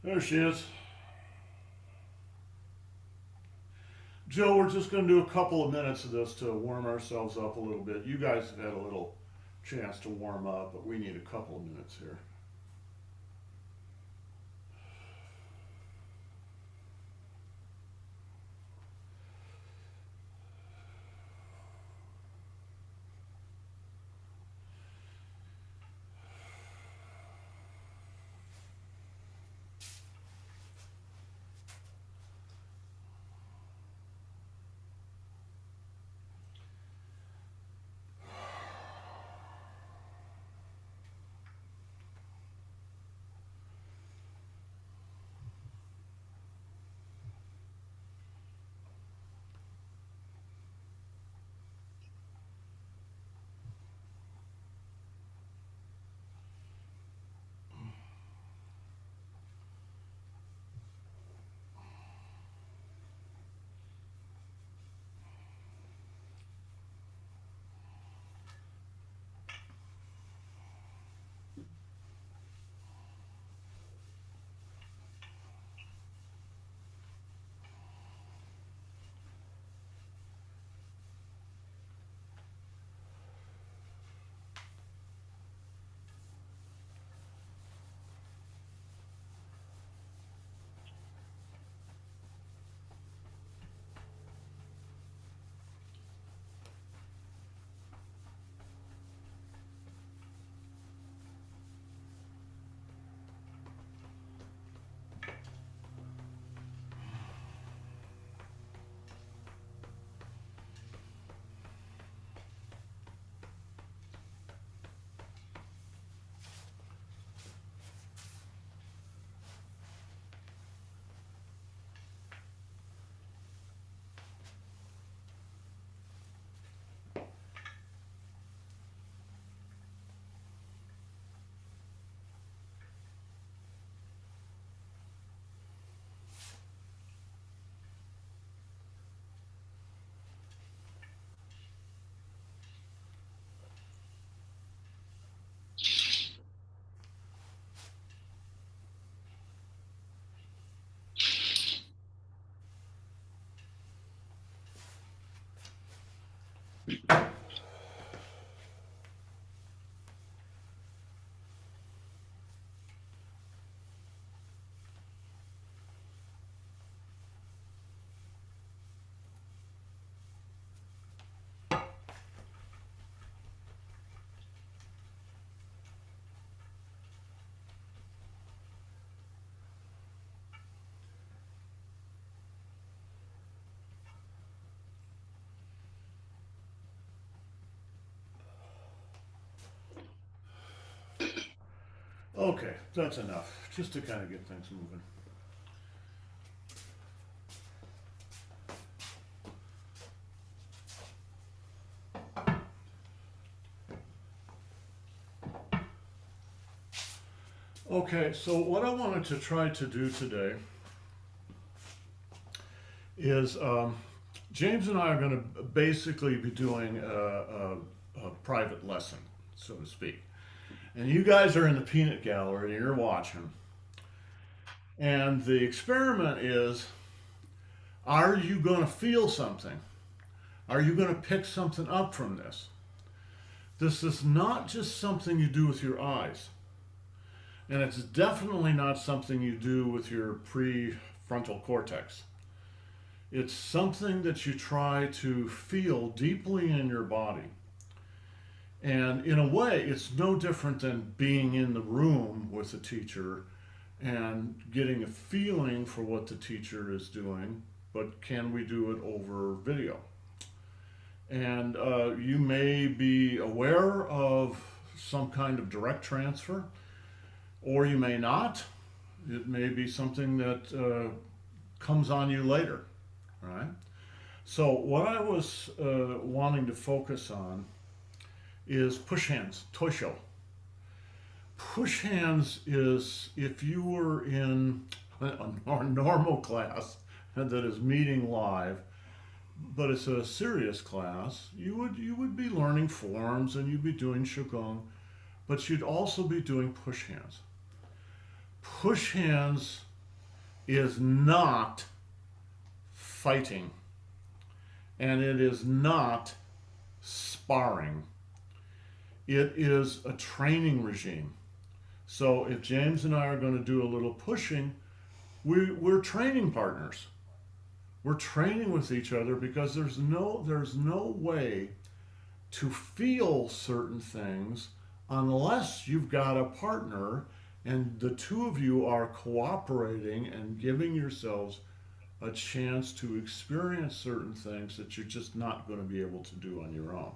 There she is. Jill, we're just going to do a couple of minutes of this to warm ourselves up a little bit. You guys have had a little chance to warm up, but we need a couple of minutes here. Okay, that's enough, just to kind of get things moving. Okay, so what I wanted to try to do today is James and I are going to basically be doing a private lesson, so to speak. And you guys are in the peanut gallery and you're watching. And the experiment is, are you going to feel something? Are you going to pick something up from this? This is not just something you do with your eyes. And it's definitely not something you do with your prefrontal cortex. It's something that you try to feel deeply in your body. And in a way, it's no different than being in the room with the teacher and getting a feeling for what the teacher is doing, but can we do it over video? And you may be aware of some kind of direct transfer, or you may not. It may be something that comes on you later, right? So what I was wanting to focus on is push hands, Tosho. Push hands is if you were in a normal class that is meeting live, but it's a serious class, you would be learning forms and you'd be doing Qigong, but you'd also be doing push hands. Push hands is not fighting, and it is not sparring. It is a training regime. So if James and I are going to do a little pushing, we're training partners. We're training with each other because there's no way to feel certain things unless you've got a partner and the two of you are cooperating and giving yourselves a chance to experience certain things that you're just not going to be able to do on your own.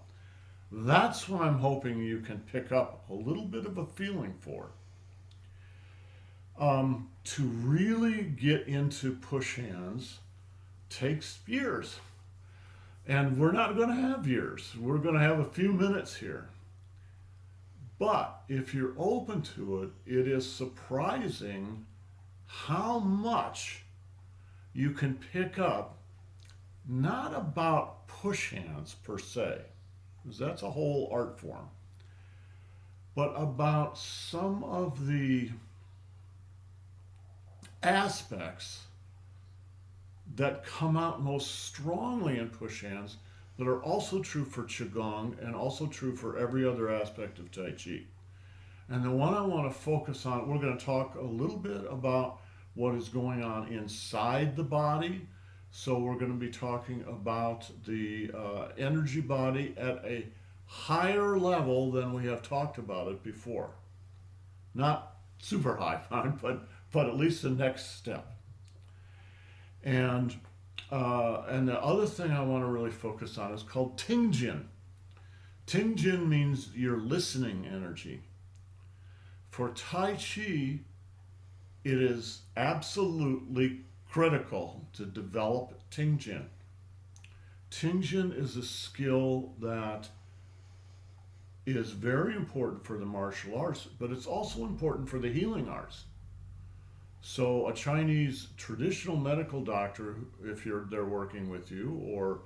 That's what I'm hoping you can pick up a little bit of a feeling for. To really get into push hands takes years. And we're not going to have years. We're going to have a few minutes here. But if you're open to it, it is surprising how much you can pick up, not about push hands per se, because that's a whole art form, but about some of the aspects that come out most strongly in push hands that are also true for Qigong and also true for every other aspect of Tai Chi. And the one I want to focus on, we're going to talk a little bit about what is going on inside the body. So we're going to be talking about the energy body at a higher level than we have talked about it before. Not super high, but at least the next step. And the other thing I want to really focus on is called TINGJIN. TINGJIN means your listening energy. For Tai Chi, it is absolutely critical to develop TINGJIN. TINGJIN is a skill that is very important for the martial arts, but it's also important for the healing arts. So a Chinese traditional medical doctor, if they're working with you, or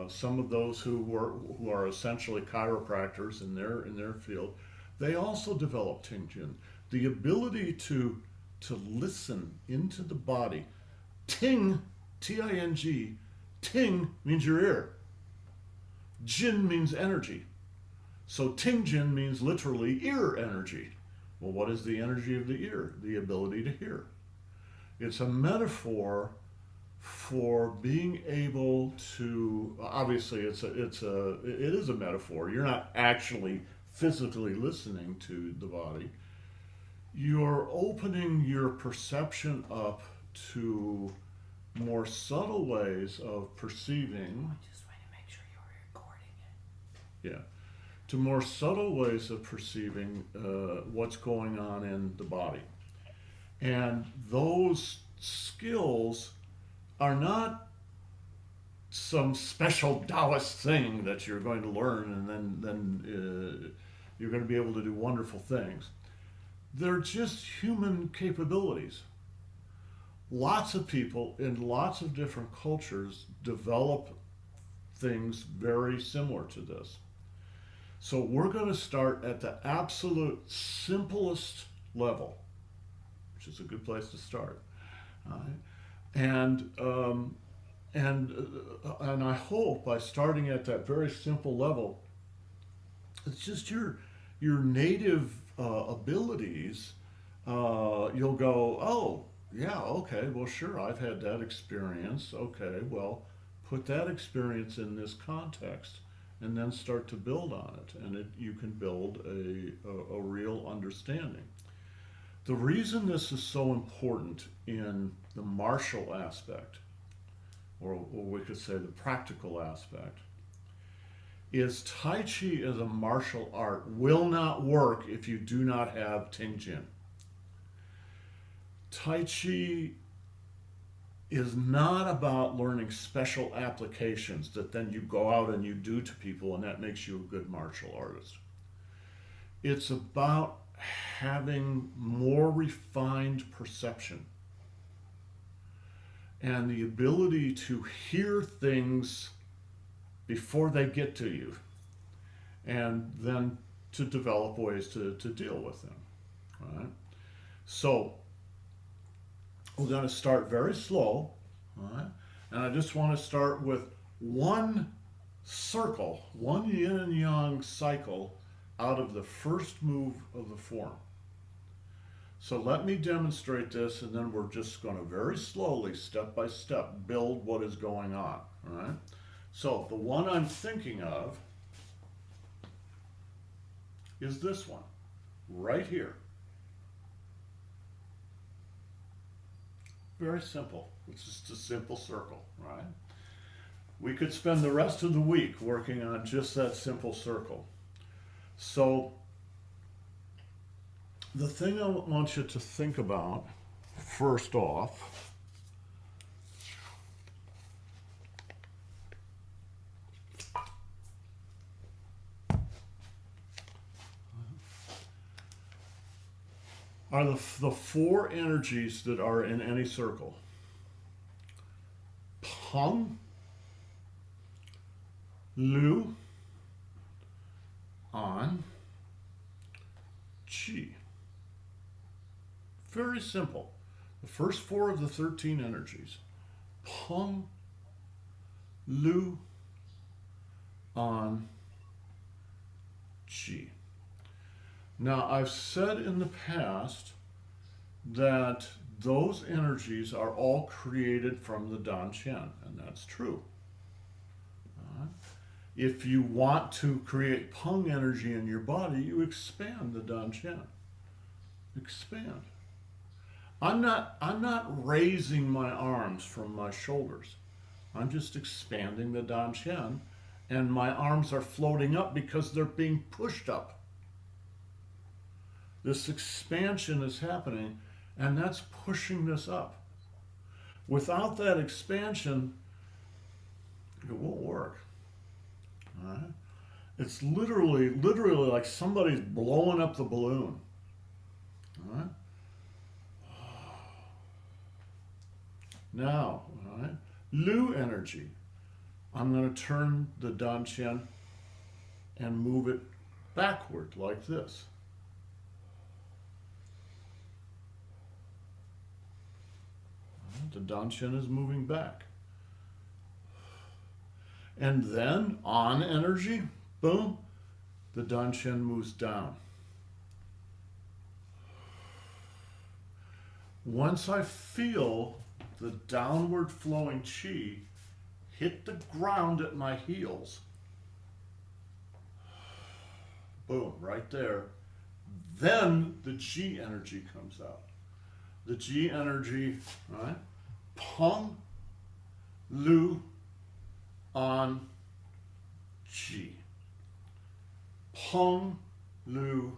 some of those who are essentially chiropractors in their field, they also develop TINGJIN, the ability to listen into the body. Ting, T-I-N-G, ting means your ear. Jin means energy. So TINGJIN means literally ear energy. Well, what is the energy of the ear? The ability to hear. It's a metaphor for being able to, obviously it is a metaphor. You're not actually physically listening to the body. You're opening your perception up to more subtle ways of perceiving. I just want to make sure you're recording it. Yeah. To more subtle ways of perceiving what's going on in the body. And those skills are not some special Taoist thing that you're going to learn and then you're going to be able to do wonderful things. They're just human capabilities. Lots of people in lots of different cultures develop things very similar to this. So we're going to start at the absolute simplest level, which is a good place to start. And I hope by starting at that very simple level, it's just your native abilities. You'll go, oh yeah, okay, well sure, I've had that experience. Okay, well, put that experience in this context, and then start to build on it, and you can build a real understanding. The reason this is so important in the martial aspect, or we could say the practical aspect, is Tai Chi as a martial art will not work if you do not have TINGJIN. Tai Chi is not about learning special applications that then you go out and you do to people and that makes you a good martial artist. It's about having more refined perception and the ability to hear things before they get to you, and then to develop ways to deal with them. Right? So We're going to start very slow, all right? And I just want to start with one circle, one yin and yang cycle out of the first move of the form. So let me demonstrate this, and then we're just going to very slowly, step by step, build what is going on, all right? So the one I'm thinking of is this one, right here. Very simple. It's just a simple circle, right? We could spend the rest of the week working on just that simple circle. So the thing I want you to think about, first off, are the four energies that are in any circle. Peng, Lu, An, Qi. Very simple. The first four of the 13 energies. Peng, Lu, An, Qi. Now, I've said in the past that those energies are all created from the Dan Qian, and that's true. If you want to create Peng energy in your body, you expand the Dan Qian. Expand. I'm not raising my arms from my shoulders. I'm just expanding the Dan Qian, and my arms are floating up because they're being pushed up. This expansion is happening, and that's pushing this up. Without that expansion, it won't work. All right? It's literally like somebody's blowing up the balloon. All right? Now, all right, Lu energy. I'm going to turn the Dan Qian and move it backward like this. The Dan Qian is moving back. And then, on energy, boom, the Dan Qian moves down. Once I feel the downward flowing qi hit the ground at my heels, boom, right there, then the Qi energy comes out. The Qi energy, right? Peng, Lu, An, Qi. Peng, Lu,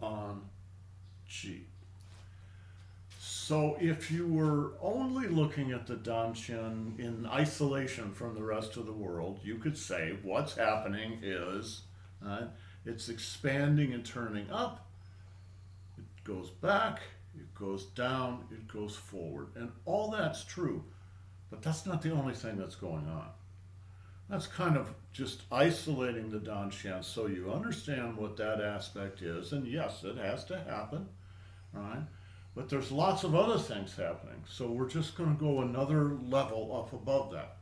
An, Qi. So if you were only looking at the Dan Qian in isolation from the rest of the world, you could say what's happening is it's expanding and turning up. It goes back, it goes down, it goes forward. And all that's true, but that's not the only thing that's going on. That's kind of just isolating the Dan Qian so you understand what that aspect is. And yes, it has to happen, right? But there's lots of other things happening. So we're just going to go another level up above that,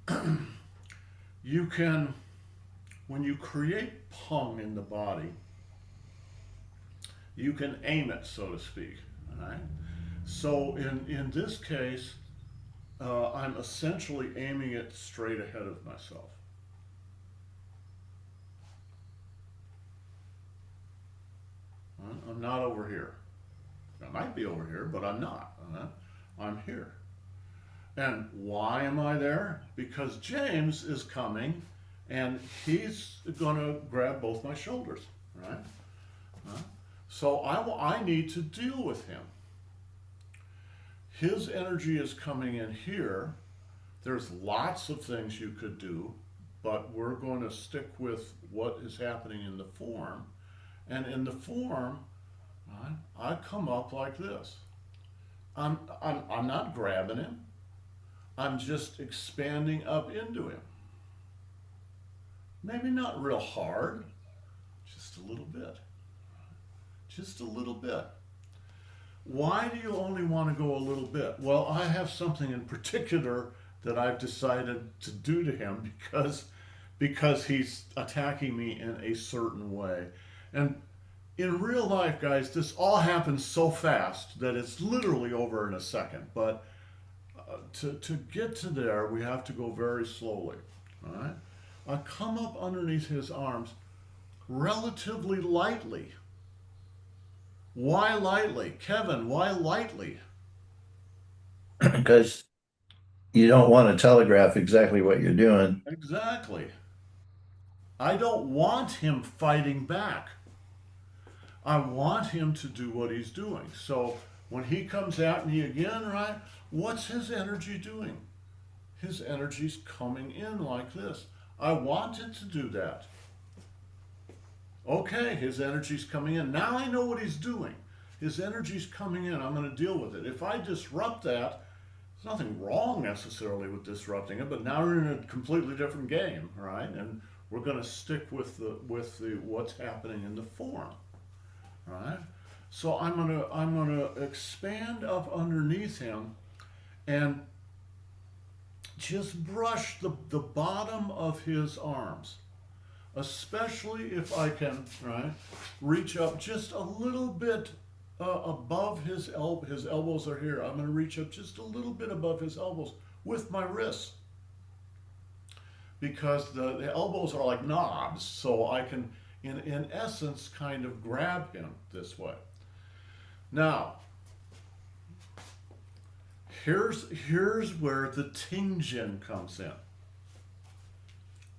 right? You can, when you create Peng in the body, you can aim it, so to speak, right? So in this case, I'm essentially aiming it straight ahead of myself. I'm not over here. I might be over here, but I'm not. I'm here. And why am I there? Because James is coming and he's going to grab both my shoulders, right? So I need to deal with him. His energy is coming in here. There's lots of things you could do, but we're going to stick with what is happening in the form. And in the form, I come up like this. I'm not grabbing him. I'm just expanding up into him. Maybe not real hard, just a little bit. Just a little bit. Why do you only want to go a little bit? Well, I have something in particular that I've decided to do to him because he's attacking me in a certain way. And in real life, guys, this all happens so fast that it's literally over in a second. But to get to there, we have to go very slowly. All right? I come up underneath his arms relatively lightly. Why lightly? Kevin, why lightly? Because you don't want to telegraph exactly what you're doing. Exactly. I don't want him fighting back. I want him to do what he's doing. So when he comes at me again, right, what's his energy doing? His energy's coming in like this. I want it to do that. Okay, his energy's coming in. Now I know what he's doing. His energy's coming in. I'm going to deal with it. If I disrupt that, there's nothing wrong necessarily with disrupting it, but now we're in a completely different game, right? And we're going to stick with the what's happening in the form, right? So I'm gonna expand up underneath him and just brush the bottom of his arms, especially if I can, right, reach up just a little bit above his elbows. His elbows are here. I'm going to reach up just a little bit above his elbows with my wrists, because the elbows are like knobs, so I can, in essence, kind of grab him this way. Now, here's where the TINGJIN comes in.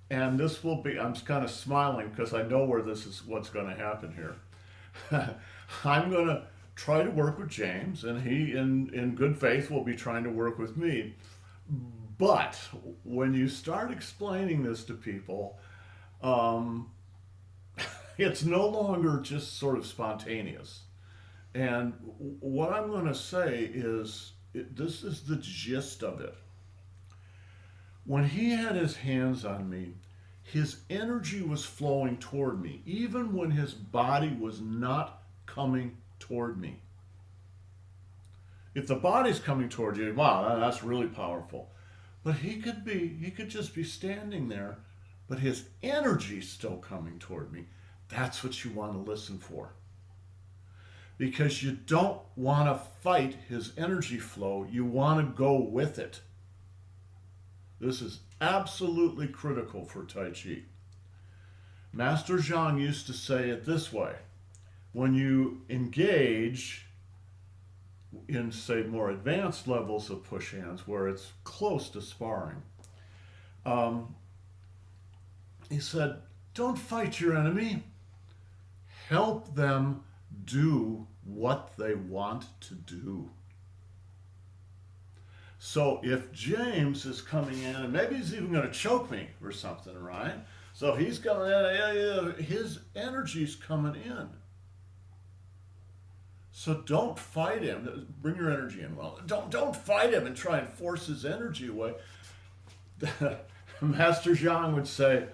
And this will be, I'm kind of smiling because I know where this is, what's going to happen here. I'm going to try to work with James, and he, in good faith, will be trying to work with me. But when you start explaining this to people, it's no longer just sort of spontaneous. And what I'm going to say is, this is the gist of it. When he had his hands on me, his energy was flowing toward me, even when his body was not coming toward me. If the body's coming toward you, wow, that's really powerful. But he could just be standing there, but his energy's still coming toward me. That's what you want to listen for. Because you don't want to fight his energy flow, you want to go with it. This is absolutely critical for Tai Chi. Master Zhang used to say it this way: when you engage in, say, more advanced levels of push hands, where it's close to sparring, he said, don't fight your enemy. Help them do what they want to do. So if James is coming in, and maybe he's even going to choke me or something, right? So he's coming in, his energy's coming in. So don't fight him. Bring your energy in. Well, don't fight him and try and force his energy away. Master Zhang would say,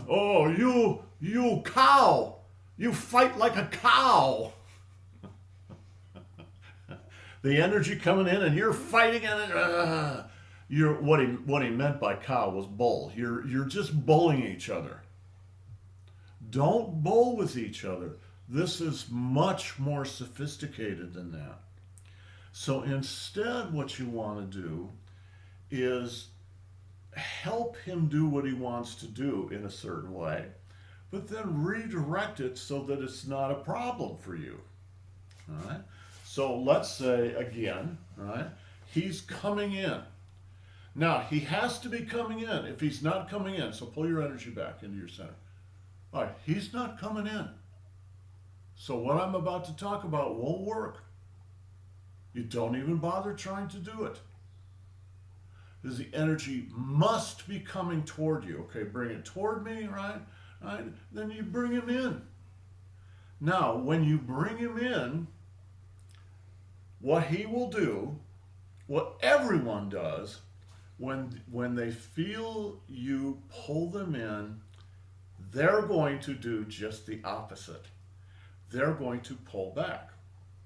"Oh, you cow! You fight like a cow." The energy coming in, and you're fighting it. You're what he meant by cow was bull. You're just bullying each other. Don't bull with each other. This is much more sophisticated than that. So instead, what you want to do is help him do what he wants to do in a certain way, but then redirect it so that it's not a problem for you. All right? So let's say again, right? He's coming in. Now, he has to be coming in. If he's not coming in, so pull your energy back into your center. All right, he's not coming in. So what I'm about to talk about won't work. You don't even bother trying to do it. Because the energy must be coming toward you. Okay, bring it toward me, right? Right? Then you bring him in. Now, when you bring him in, what he will do, what everyone does, when they feel you pull them in, they're going to do just the opposite. They're going to pull back.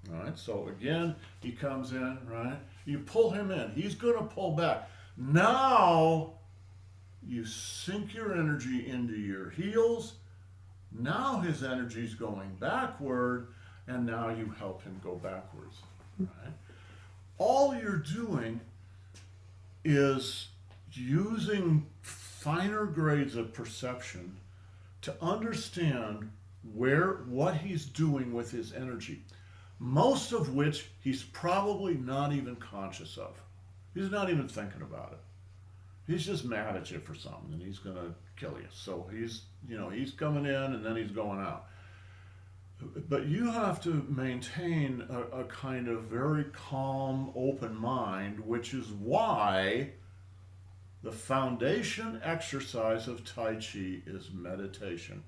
All right, so again, he comes in, right? You pull him in. He's going to pull back. Now you sink your energy into your heels. Now his energy's going backward, and now you help him go backwards. Right? All you're doing is using finer grades of perception to understand what he's doing with his energy, most of which he's probably not even conscious of. He's not even thinking about it. He's just mad at you for something, and he's going to kill you. So he's coming in and then he's going out. But you have to maintain a kind of very calm, open mind, which is why the foundation exercise of Tai Chi is meditation.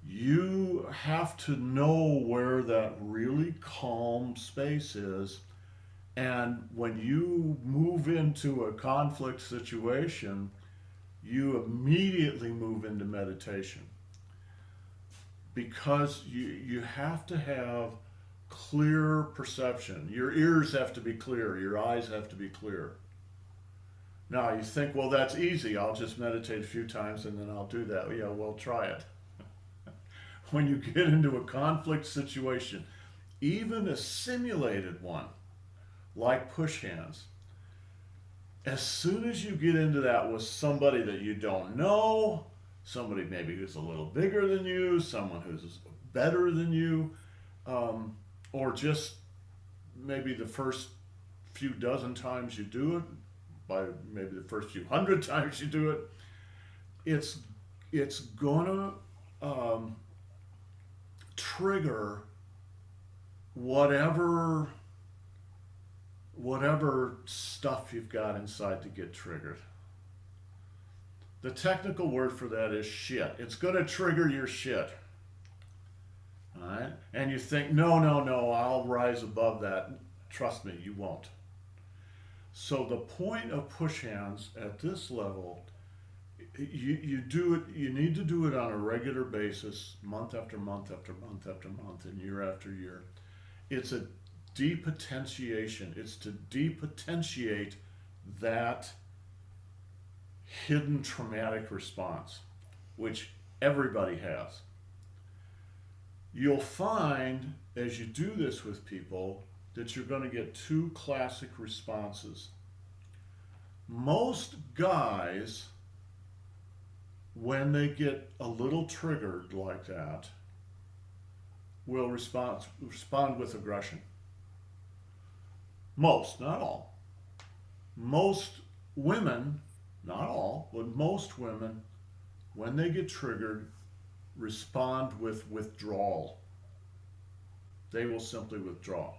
You have to know where that really calm space is, and when you move into a conflict situation, you immediately move into meditation. Because you have to have clear perception. Your ears have to be clear, your eyes have to be clear. Now you think, well, that's easy, I'll just meditate a few times and then I'll do that. Yeah, well, try it. When you get into a conflict situation, even a simulated one, like push hands, as soon as you get into that with somebody that you don't know, somebody maybe who's a little bigger than you, someone who's better than you, or just maybe the first few dozen times you do it, by maybe the first few hundred times you do it, it's gonna trigger whatever stuff you've got inside to get triggered. The technical word for that is shit. It's going to trigger your shit. All right? And you think, no, I'll rise above that. Trust me, you won't. So the point of push hands at this level, you do it. You need to do it on a regular basis, month after month after month after month, and year after year. It's a depotentiation. It's to depotentiate that hidden traumatic response, which everybody has. You'll find as you do this with people that you're going to get two classic responses. Most guys, when they get a little triggered like that, will respond with aggression. Most, not all. Most women, not all, but most women, when they get triggered, respond with withdrawal. They will simply withdraw.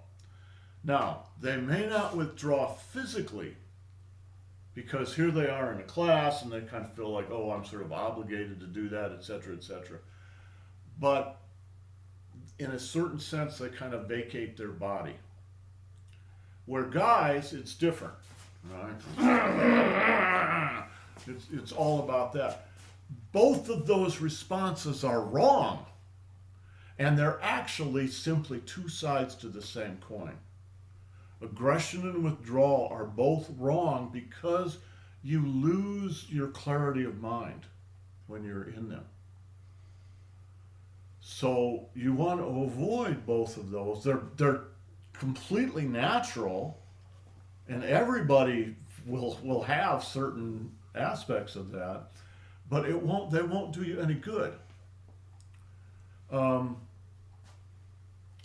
Now, they may not withdraw physically, because here they are in a class and they kind of feel like, oh, I'm sort of obligated to do that, etc., etc. But in a certain sense, they kind of vacate their body. Where guys, it's different, right? It's all about that. Both of those responses are wrong, and they're actually simply two sides to the same coin. Aggression and withdrawal are both wrong because you lose your clarity of mind when you're in them. So you want to avoid both of those. They're completely natural, and everybody will have certain aspects of that, but they won't do you any good.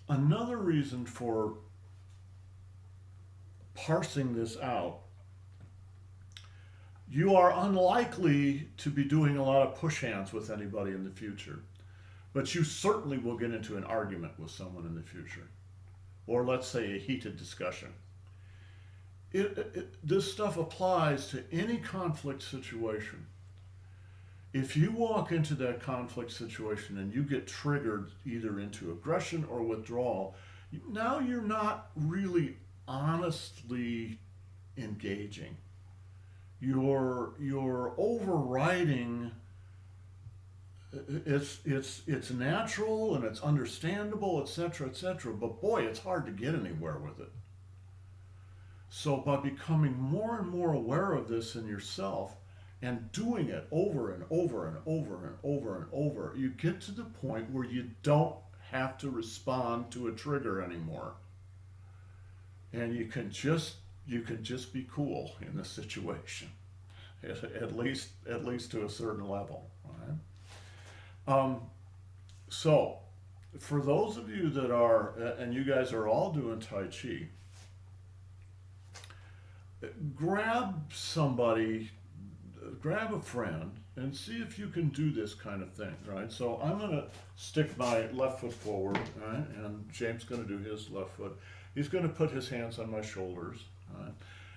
Another reason for parsing this out, you are unlikely to be doing a lot of push hands with anybody in the future, but you certainly will get into an argument with someone in the future, or let's say a heated discussion. This stuff applies to any conflict situation. If you walk into that conflict situation and you get triggered either into aggression or withdrawal, now you're not really honestly engaging. You're overriding it's natural and it's understandable, etc., etc. But boy, it's hard to get anywhere with it. So by becoming more and more aware of this in yourself and doing it over and over and over and over and over, you get to the point where you don't have to respond to a trigger anymore. And you can just be cool in the situation, at least to a certain level. Right? So, for those of you that are, and you guys are all doing Tai Chi, grab somebody, grab a friend, and see if you can do this kind of thing, right? So I'm going to stick my left foot forward, right? And James is going to do his left foot. He's going to put his hands on my shoulders, right?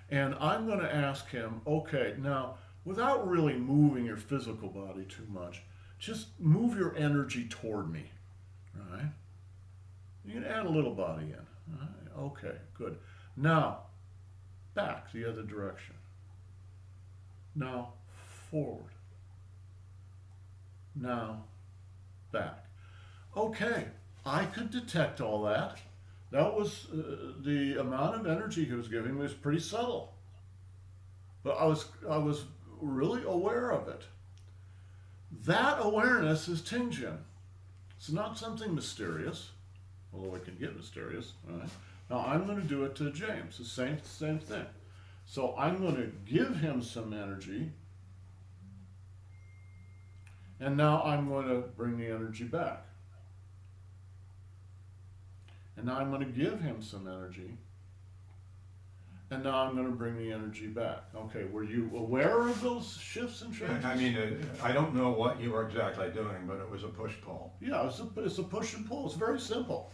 And I'm going to ask him, okay, now, without really moving your physical body too much, just move your energy toward me, right? You can add a little body in, right? Okay, good. Now, back the other direction. Now, forward. Now, back. Okay, I could detect all that. That was the amount of energy he was giving was pretty subtle, but I was really aware of it. That awareness is TINGJIN. It's not something mysterious, although it can get mysterious. Right? Now I'm going to do it to James. The same thing. So I'm going to give him some energy, and now I'm going to bring the energy back. And now I'm going to give him some energy. And now I'm going to bring the energy back. Okay, were you aware of those shifts and changes? I mean, I don't know what you were exactly doing, but it was a push-pull. Yeah, it's a push and pull. It's very simple.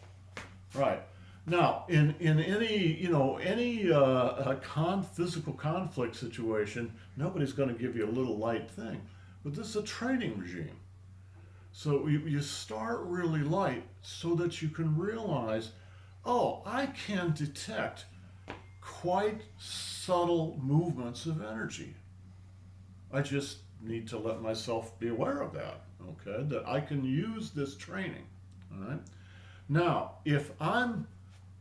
Right. Now, in any, physical conflict situation, nobody's going to give you a little light thing. But this is a training regime. So you start really light so that you can realize, oh, I can detect quite subtle movements of energy. I just need to let myself be aware of that, okay? That I can use this training, all right? Now, if I'm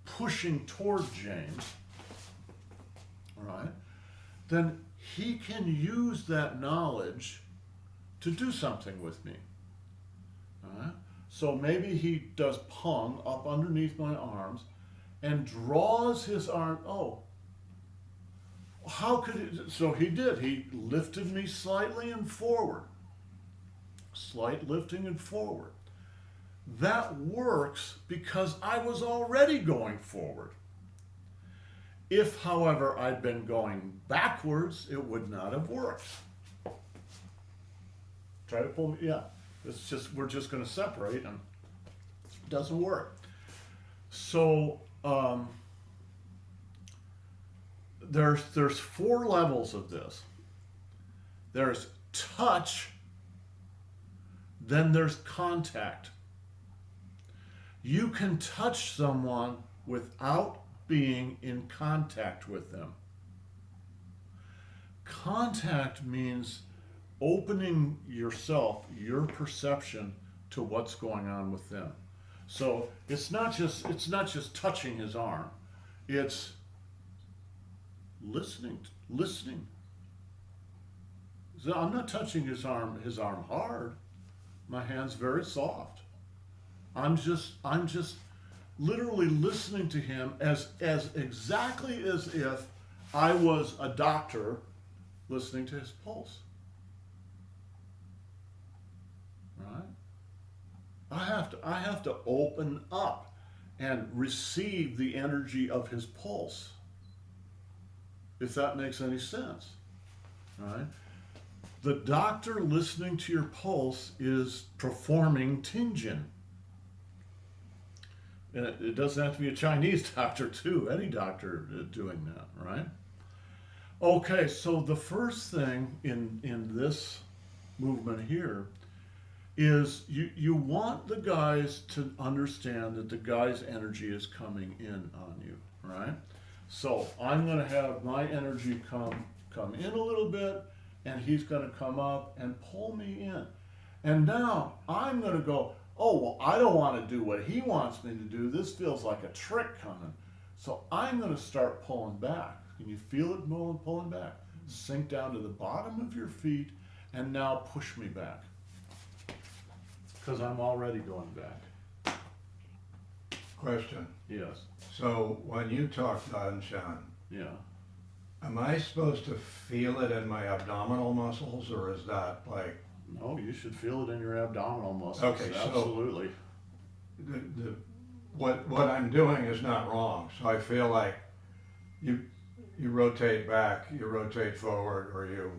pushing toward James, all right, then he can use that knowledge to do something with me. So maybe he does pung up underneath my arms and draws his arm. Oh, how could it? So he did. He lifted me slightly and forward. Slight lifting and forward. That works because I was already going forward. If, however, I'd been going backwards, it would not have worked. Try to pull me, yeah. It's just, we're just going to separate and it doesn't work. So there's 4 levels of this. There's touch, then there's contact. You can touch someone without being in contact with them. Contact means opening yourself, your perception to what's going on with them. So it's not just touching his arm. It's listening. So I'm not touching his arm hard. My hand's very soft. I'm just literally listening to him as exactly as if I was a doctor listening to his pulse. Right? I have to open up and receive the energy of his pulse. If that makes any sense. Right? The doctor listening to your pulse is performing TINGJIN. And it doesn't have to be a Chinese doctor too, any doctor doing that, right? Okay, so the first thing in this movement here is you want the guys to understand that the guy's energy is coming in on you, right? So I'm going to have my energy come in a little bit, and he's going to come up and pull me in. And now I'm going to go, oh, well, I don't want to do what he wants me to do. This feels like a trick coming. So I'm going to start pulling back. Can you feel it pulling back? Sink down to the bottom of your feet and now push me back. Because I'm already going back. Question. Yes. So when you talk Danshan, Yeah. am I supposed to feel it in my abdominal muscles, or is that like No, you should feel it in your abdominal muscles. Okay, so- Absolutely. what I'm doing is not wrong? So I feel like you rotate back, you rotate forward, or you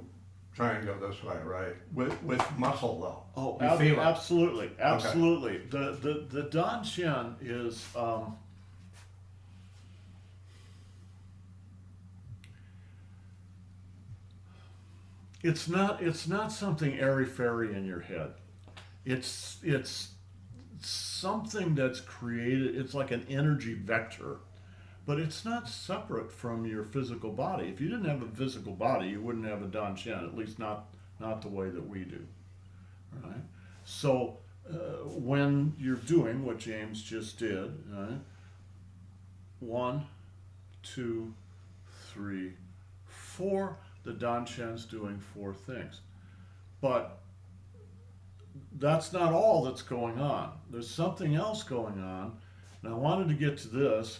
try and go this way, right? With muscle though. Oh, You feel it. absolutely, absolutely. The Danshan is it's not something airy fairy in your head. It's something that's created. It's like an energy vector, but it's not separate from your physical body. If you didn't have a physical body, you wouldn't have a Danshan. At least not the way that we do. Right? So when you're doing what James just did, right? 1, 2, 3, 4. The Danshan's doing 4 things. But that's not all that's going on. There's something else going on. And I wanted to get to this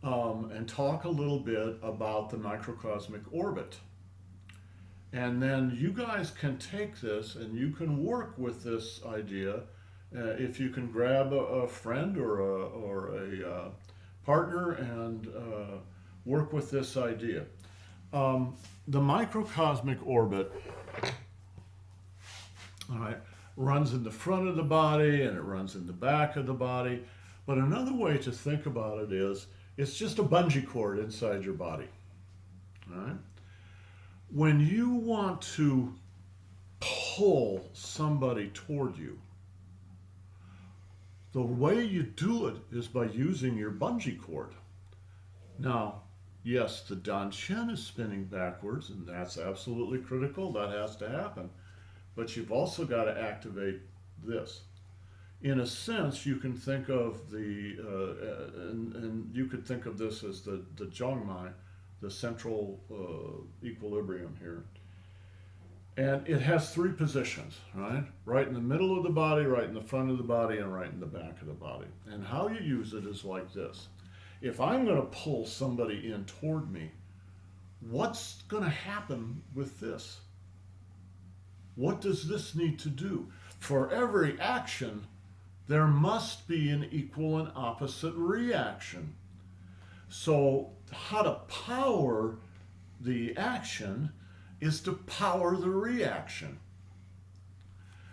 and talk a little bit about the microcosmic orbit. And then you guys can take this and you can work with this idea. If you can grab a friend or a partner and work with this idea. The microcosmic orbit, all right, runs in the front of the body and it runs in the back of the body. But another way to think about it is it's just a bungee cord inside your body. All right? When you want to pull somebody toward you, the way you do it is by using your bungee cord. Now, yes, the Danshan is spinning backwards, and that's absolutely critical. That has to happen. But you've also got to activate this. In a sense, you can think of and you could think of this as the Zhongmai, the central equilibrium here. And it has 3 positions, right? Right in the middle of the body, right in the front of the body, and right in the back of the body. And how you use it is like this. If I'm going to pull somebody in toward me, what's going to happen with this? What does this need to do? For every action, there must be an equal and opposite reaction. So how to power the action is to power the reaction.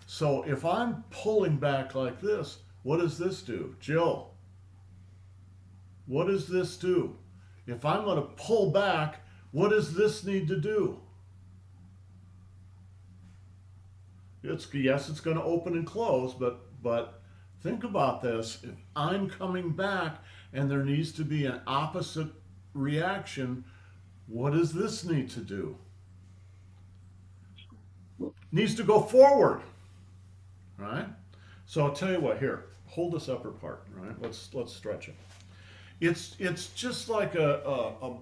So if I'm pulling back like this, what does this do? Jill, what does this do? If I'm going to pull back, what does this need to do? Yes, it's going to open and close, but think about this. If I'm coming back and there needs to be an opposite reaction, what does this need to do? Needs to go forward, right? So I'll tell you what. Here, hold this upper part, right? Let's stretch it. It's just like a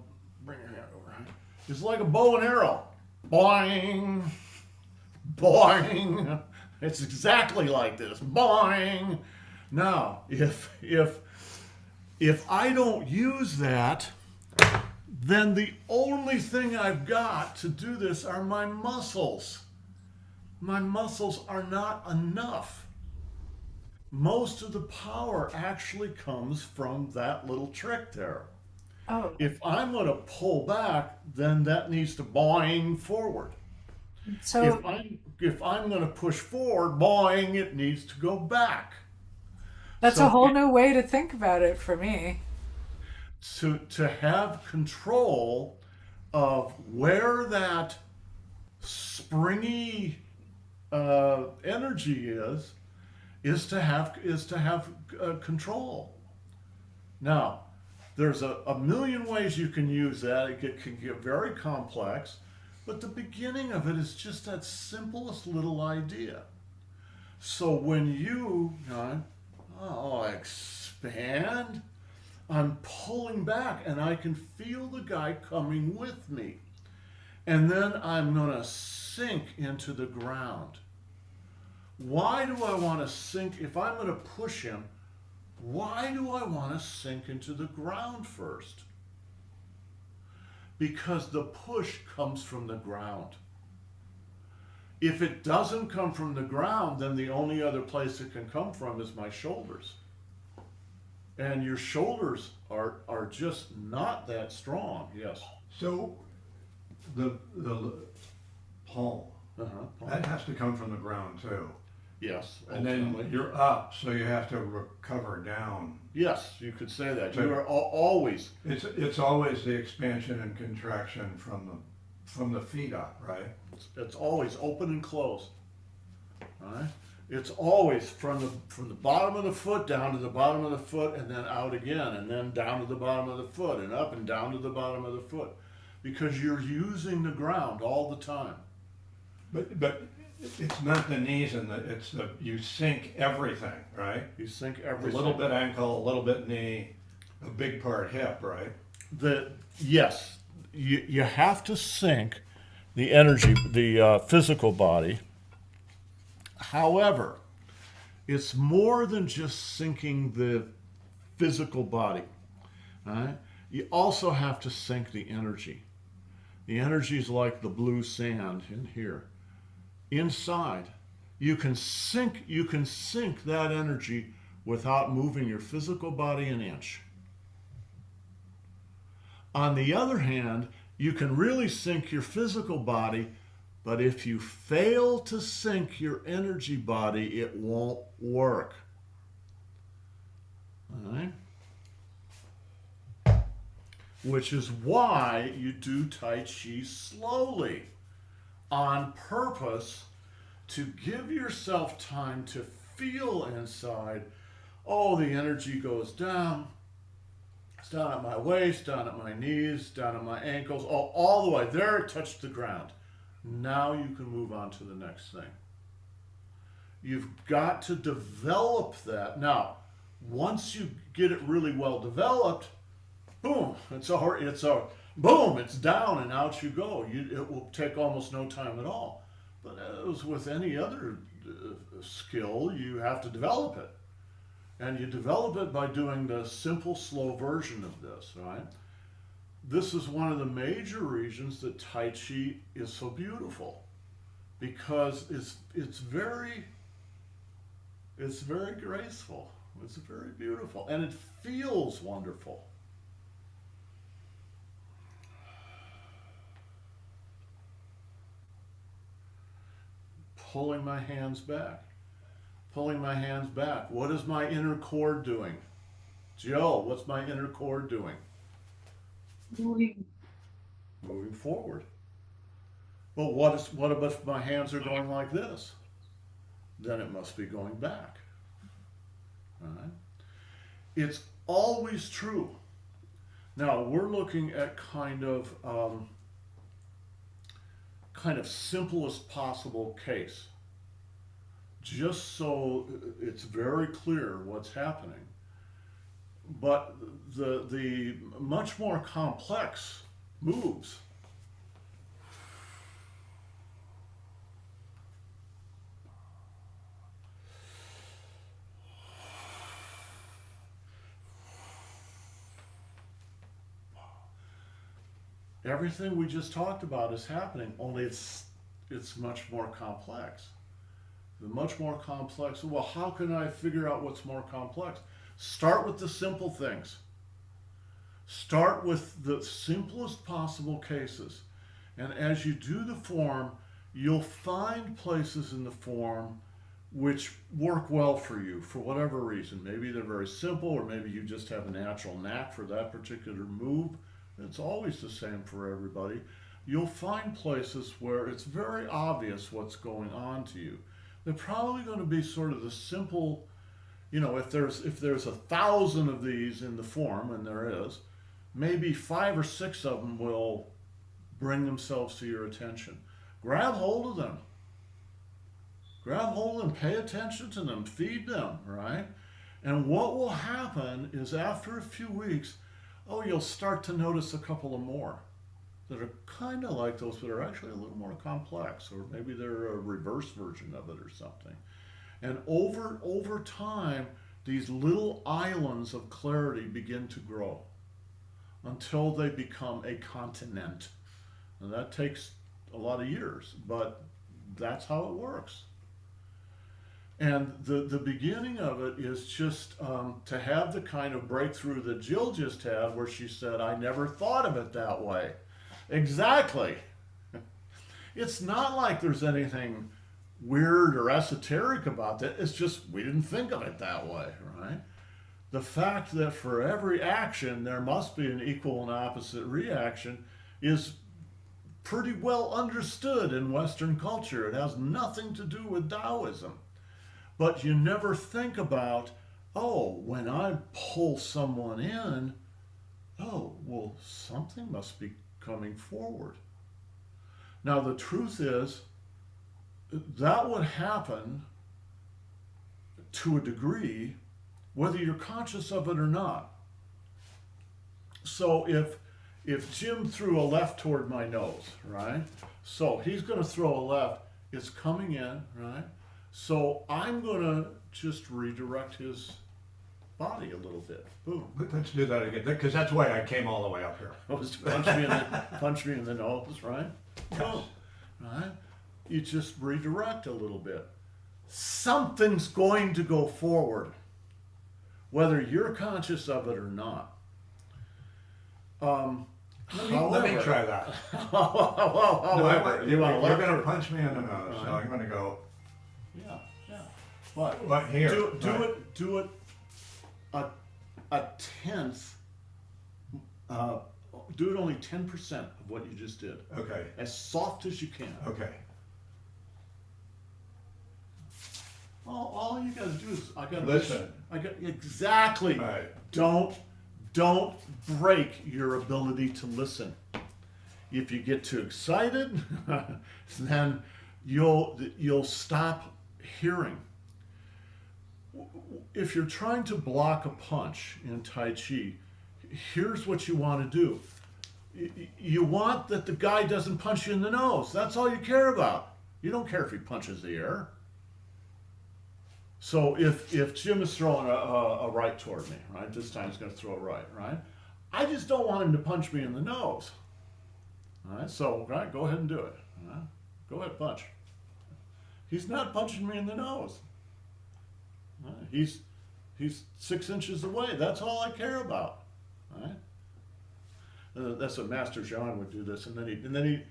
bring your hand over, right? It's like a bow and arrow. Boing, boing. It's exactly like this. Boing. Now, if I don't use that, then the only thing I've got to do this are my muscles. My muscles are not enough. Most of the power actually comes from that little trick there. Oh, If I'm going to pull back, then that needs to boing forward. so If I'm going to push forward, boing, it needs to go back. that's so a whole new way to think about it for me. To have control of where that springy energy is to have control. Now, there's a million ways you can use that. It can get very complex, But the beginning of it is just that simplest little idea. So when you expand, I'm pulling back and I can feel the guy coming with me. And then I'm going to sink into the ground. Why do I want to sink? If I'm going to push him, why do I want to sink into the ground first? Because the push comes from the ground. If it doesn't come from the ground, then the only other place it can come from is my shoulders. And your shoulders are just not that strong. Yes. So the palm, that has to come from the ground too. Yes. And then ultimately. you're up, so you have to recover down. Yes, you could say that. So- You are always. It's always the expansion and contraction from the feet up, right? It's always open and closed. All right. It's always from the bottom of the foot down to the bottom of the foot and then out again and then down to the bottom of the foot and up and down to the bottom of the foot, because you're using the ground all the time. But it's not the knees and you sink everything, right? You sink A everything. little bit ankle, a little bit knee, a big part hip, right? Yes, you have to sink the energy, the physical body. However, it's more than just sinking the physical body. All right? You also have to sink the energy. The energy is like the blue sand in here. Inside, you can sink that energy without moving your physical body an inch. On the other hand, you can really sink your physical body, but if you fail to sink your energy body, it won't work. All right? Which is why you do Tai Chi slowly, on purpose, to give yourself time to feel inside. Oh, the energy goes down. It's down at my waist, down at my knees, down at my ankles, all the way. There it touched the ground. Now you can move on to the next thing. You've got to develop that. Now, once you get it really well developed, boom, it's down and out you go. It will take almost no time at all. But as with any other skill, you have to develop it. And you develop it by doing the simple, slow version of this, right? This is one of the major reasons that Tai Chi is so beautiful, because it's very graceful. It's very beautiful, and it feels wonderful. Pulling my hands back. Pulling my hands back. What is my inner core doing? Joe, what's my inner core doing? Moving forward. Well, what if my hands are going like this? Then it must be going back. All right? It's always true. Now, we're looking at kind of simplest possible case, just so it's very clear what's happening. But the much more complex moves, everything we just talked about is happening, only it's much more complex. The much more complex. Well, how can I figure out what's more complex? Start with the simple things. Start with the simplest possible cases. And as you do the form, you'll find places in the form which work well for you for whatever reason. Maybe they're very simple, or maybe you just have a natural knack for that particular move. It's always the same for everybody. You'll find places where it's very obvious what's going on to you. They're probably going to be sort of the simple, if there's 1,000 of these in the form, and there is, maybe 5 or 6 of them will bring themselves to your attention. Grab hold of them. Grab hold of them, pay attention to them, feed them, right? And what will happen is after a few weeks, you'll start to notice a couple of more that are kind of like those, but are actually a little more complex, or maybe they're a reverse version of it or something. And over time, these little islands of clarity begin to grow until they become a continent. And that takes a lot of years, but that's how it works. And the beginning of it is just to have the kind of breakthrough that Jill just had, where she said, I never thought of it that way. Exactly. It's not like there's anything weird or esoteric about that. It's just we didn't think of it that way, right? The fact that for every action there must be an equal and opposite reaction is pretty well understood in Western culture. It has nothing to do with Taoism. But you never think about, when I pull someone in, something must be coming forward. Now, the truth is, that would happen to a degree, whether you're conscious of it or not. So if Jim threw a left toward my nose, right? So he's going to throw a left. It's coming in, right? So I'm going to just redirect his body a little bit. Boom. Let's do that again, because that's why I came all the way up here. Just punch me in the nose, right? Yes. Boom. Right? You just redirect a little bit. Something's going to go forward, whether you're conscious of it or not. Let me try that. However, You're want to going to punch me in the nose, so I'm going to go. Yeah. What? Here. Do it a tenth. Do it only 10% of what you just did. Okay. As soft as you can. Okay. All you gotta do is Listen. Exactly. Right. Don't break your ability to listen. If you get too excited, then you'll stop hearing. If you're trying to block a punch in Tai Chi, here's what you want to do. You want that the guy doesn't punch you in the nose. That's all you care about. You don't care if he punches the air. So if Jim is throwing a right toward me, right, this time he's going to throw it right? I just don't want him to punch me in the nose. All right, so go ahead and do it. All right? Go ahead, punch. He's not punching me in the nose. All right? He's 6 inches away. That's all I care about. All right? That's what Master John would do this, and then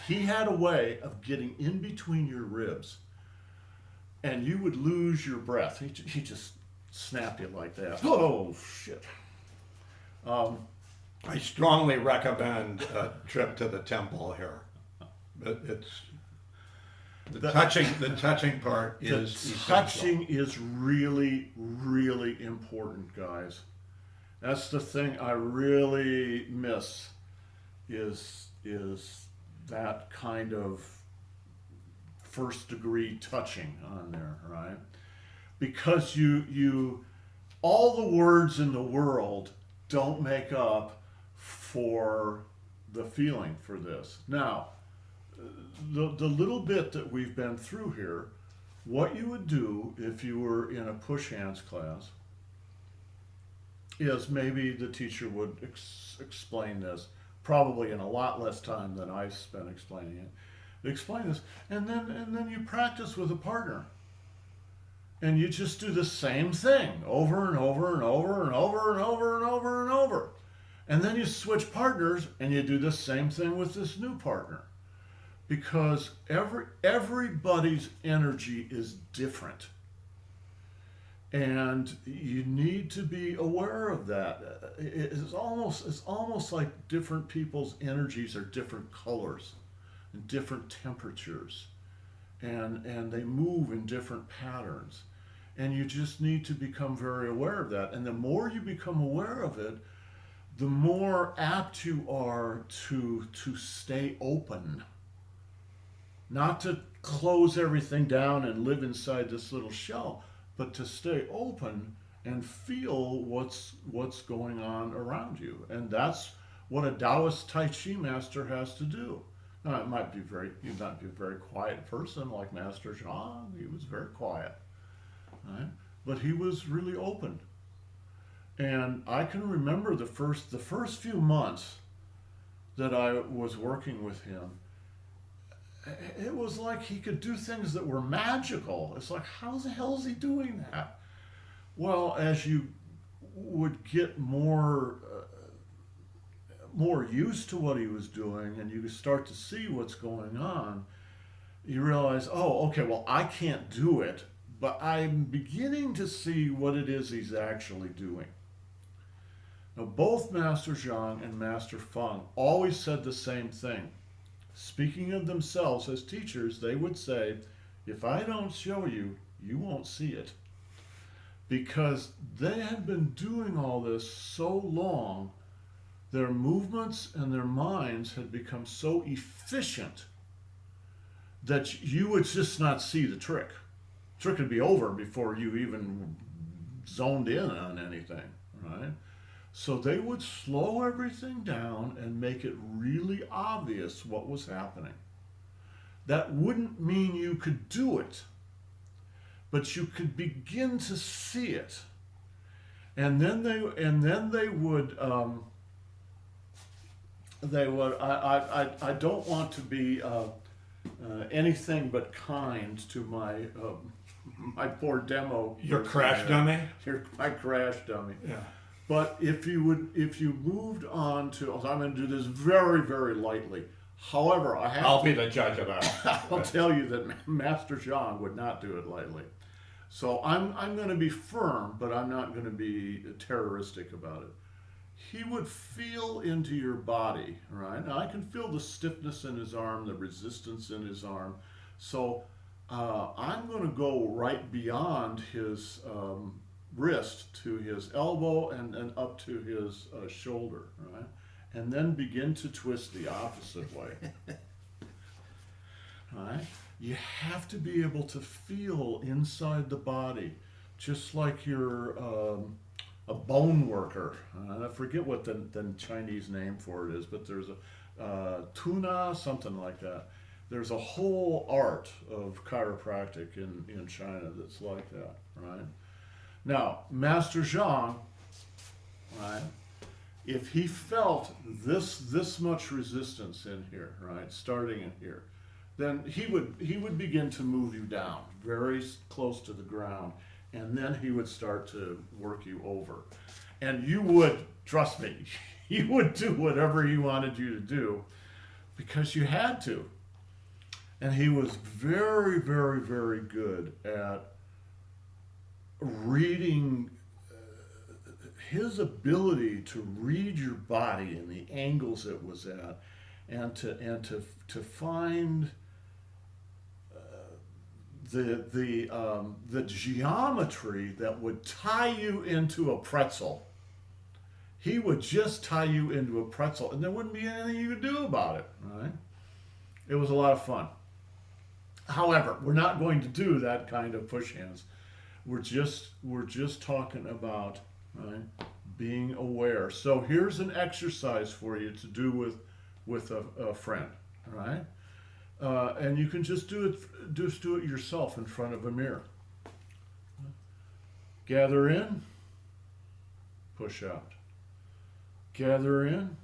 he had a way of getting in between your ribs, and you would lose your breath. He just snapped you like that. Oh shit! I strongly recommend a trip to the temple here. It's the touching part is essential. Touching is really, really important, guys. That's the thing I really miss is that kind of first degree touching on there, right? Because you all the words in the world don't make up for the feeling for this. Now, the little bit that we've been through here, what you would do if you were in a push hands class is maybe the teacher would explain this, probably in a lot less time than I spent explaining it. Explain this, and then you practice with a partner, and you just do the same thing over and over and over and over and over and over and over, and then you switch partners and you do the same thing with this new partner, because everybody's energy is different. And you need to be aware of that. It's almost like different people's energies are different colors and different temperatures, and they move in different patterns. And you just need to become very aware of that. And the more you become aware of it, the more apt you are to stay open, not to close everything down and live inside this little shell, but to stay open and feel what's going on around you. And that's what a Taoist Tai Chi master has to do. Now, he might be a very quiet person like Master Zhang. He was very quiet, right? But he was really open. And I can remember the first few months that I was working with him, it was like he could do things that were magical. It's like, how the hell is he doing that? Well, as you would get more used to what he was doing and you start to see what's going on, you realize, oh, okay, well, I can't do it, but I'm beginning to see what it is he's actually doing. Now, both Master Zhang and Master Feng always said the same thing. Speaking of themselves as teachers, they would say, if I don't show you, you won't see it. Because they had been doing all this so long, their movements and their minds had become so efficient that you would just not see the trick. The trick would be over before you even zoned in on anything, right? So they would slow everything down and make it really obvious what was happening. That wouldn't mean you could do it, but you could begin to see it. And then they would I don't want to be anything but kind to my poor demo. Your crash dummy? My crash dummy. Yeah. But if you moved on to, I'm going to do this very, very lightly. However, I'll be the judge of that. I'll tell you that Master Zhang would not do it lightly. So I'm going to be firm, but I'm not going to be terroristic about it. He would feel into your body, right? Now I can feel the stiffness in his arm, the resistance in his arm. So I'm going to go right beyond his wrist to his elbow and up to his shoulder, right? And then begin to twist the opposite way. Right? You have to be able to feel inside the body, just like you're a bone worker. I forget what the Chinese name for it is, but there's a tuna, something like that. There's a whole art of chiropractic in China that's like that, right? Now, Master Zhang, right, if he felt this much resistance in here, right, starting in here, then he would begin to move you down very close to the ground, and then he would start to work you over. And you would, trust me, you would do whatever he wanted you to do because you had to. And he was very, very, very good at reading, his ability to read your body and the angles it was at, and to find the geometry that would tie you into a pretzel. He would just tie you into a pretzel, and there wouldn't be anything you could do about it. Right? It was a lot of fun. However, we're not going to do that kind of push hands. We're just talking about, right, being aware. So here's an exercise for you to do with a friend, right? And you can just do it yourself in front of a mirror. Gather in, push out. Gather in,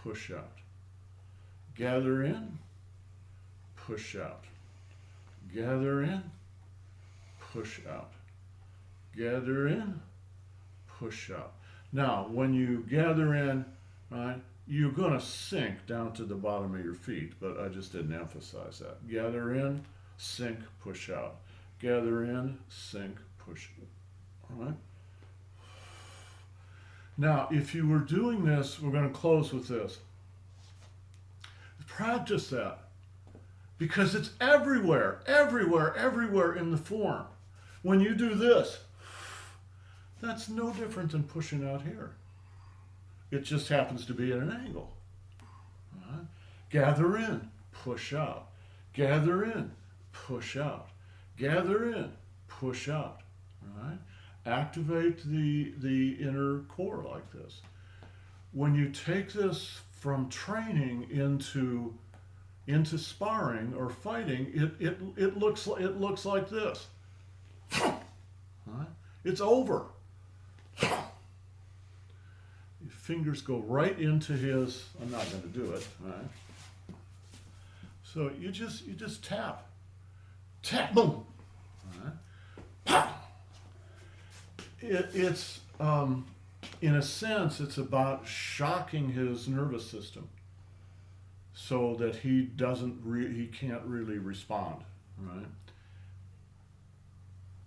push out. Gather in, push out. Gather in, push out. Gather in, push out. Now, when you gather in, right, you're going to sink down to the bottom of your feet, but I just didn't emphasize that. Gather in, sink, push out. Gather in, sink, push. All right? Now, if you were doing this, we're going to close with this. Practice that, because it's everywhere, everywhere, everywhere in the form. When you do this, that's no different than pushing out here. It just happens to be at an angle. All right? Gather in, push out. Gather in, push out. Gather in, push out. All right? Activate the inner core like this. When you take this from training into sparring or fighting, it looks like this. Right? It's over. Your fingers go right into his. I'm not going to do it. Right? So you just tap, boom. Right? Pow. It's in a sense, it's about shocking his nervous system so that he can't really respond, right?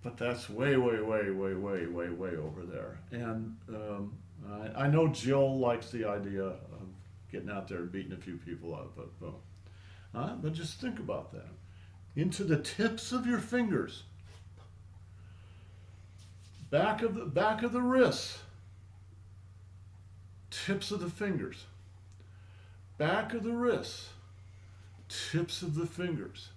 But that's way over there. And I know Jill likes the idea of getting out there and beating a few people up, but just think about that. Into the tips of your fingers, back of the wrists, tips of the fingers, back of the wrists, tips of the fingers.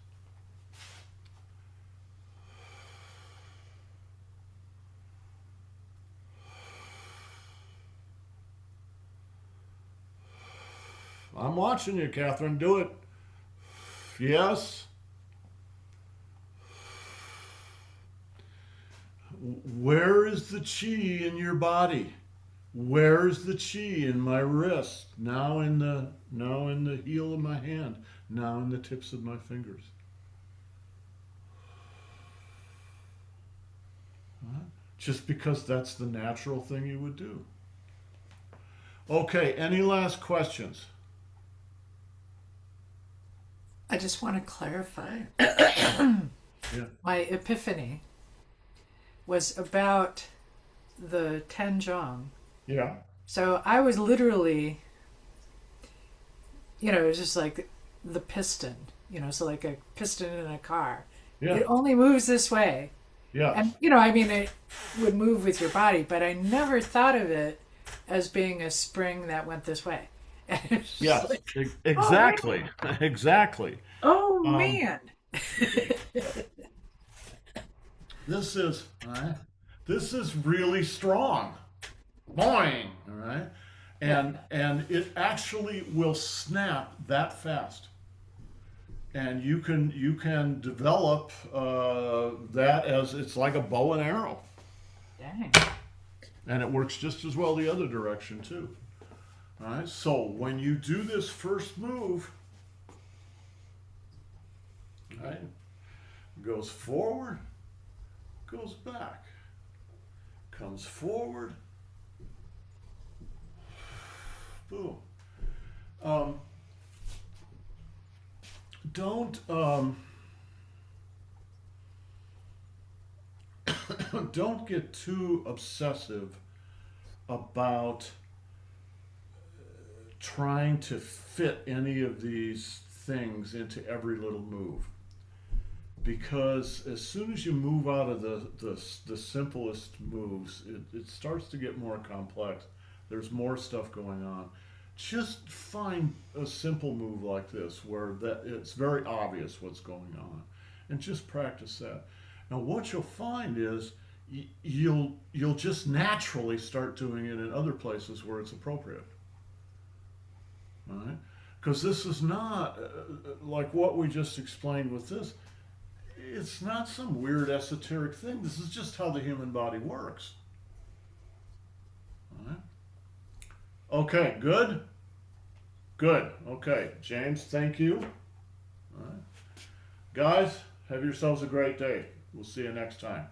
I'm watching you, Catherine. Do it. Yes. Where is the chi in your body? Where's the chi in my wrist? Now in the heel of my hand. Now in the tips of my fingers. Huh? Just because that's the natural thing you would do. Okay, any last questions? I just want to clarify. Yeah. My epiphany was about the TINGJIN. Yeah. So I was literally, it was just like the piston, so like a piston in a car. Yeah. It only moves this way. Yeah. And, it would move with your body, but I never thought of it as being a spring that went this way. Yeah. Like, Exactly. Exactly. oh, man. This is really strong. Boing. All right. And it actually will snap that fast. And you can develop that as it's like a bow and arrow. Dang. And it works just as well the other direction too. All right. So when you do this first move, all right, goes forward, goes back, comes forward, boom. Don't get too obsessive about trying to fit any of these things into every little move, because as soon as you move out of the simplest moves, it starts to get more complex. There's more stuff going on. Just find a simple move like this where it's very obvious what's going on, and just practice that. Now what you'll find is you'll just naturally start doing it in other places where it's appropriate. All right? Because this is not like what we just explained with this. It's not some weird esoteric thing. This is just how the human body works. All right? Okay, good? Good. Okay, James, thank you. All right. Guys, have yourselves a great day. We'll see you next time.